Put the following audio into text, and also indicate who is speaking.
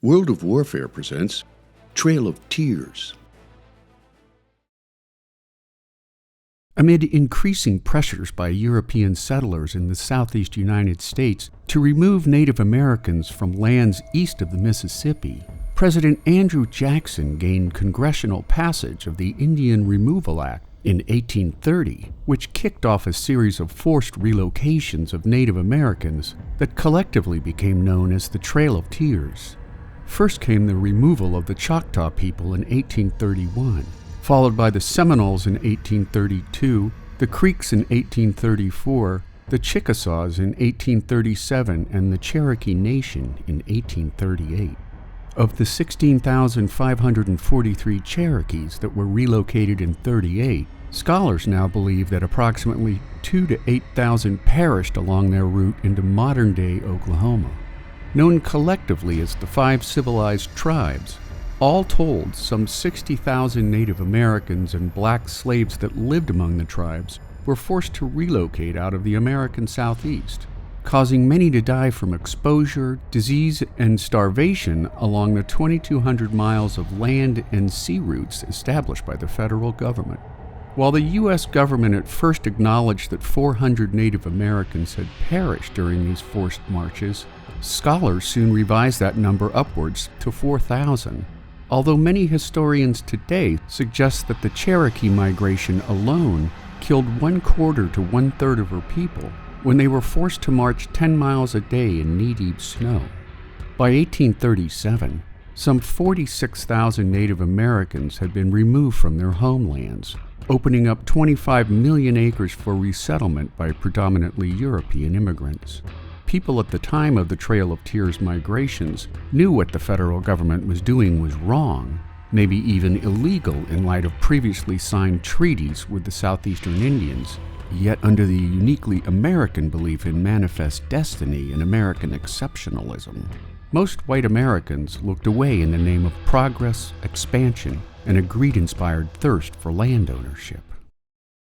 Speaker 1: World of Warfare presents Trail of Tears.
Speaker 2: Amid increasing pressures by European settlers in the southeast United States to remove Native Americans from lands east of the Mississippi, President Andrew Jackson gained congressional passage of the Indian Removal Act in 1830, which kicked off a series of forced relocations of Native Americans that collectively became known as the Trail of Tears. First came the removal of the Choctaw people in 1831, followed by the Seminoles in 1832, the Creeks in 1834, the Chickasaws in 1837, and the Cherokee Nation in 1838. Of the 16,543 Cherokees that were relocated in 38, scholars now believe that approximately 2,000 to 8,000 perished along their route into modern-day Oklahoma. Known collectively as the Five Civilized Tribes, all told, some 60,000 Native Americans and black slaves that lived among the tribes were forced to relocate out of the American Southeast, causing many to die from exposure, disease, and starvation along the 2,200 miles of land and sea routes established by the federal government. While the U.S. government at first acknowledged that 400 Native Americans had perished during these forced marches, scholars soon revised that number upwards to 4,000, although many historians today suggest that the Cherokee migration alone killed 1/4 to 1/3 of her people when they were forced to march 10 miles a day in knee-deep snow. By 1837, some 46,000 Native Americans had been removed from their homelands, opening up 25 million acres for resettlement by predominantly European immigrants. People at the time of the Trail of Tears migrations knew what the federal government was doing was wrong, maybe even illegal in light of previously signed treaties with the southeastern Indians, yet under the uniquely American belief in manifest destiny and American exceptionalism, most white Americans looked away in the name of progress, expansion, and a greed-inspired thirst for land ownership.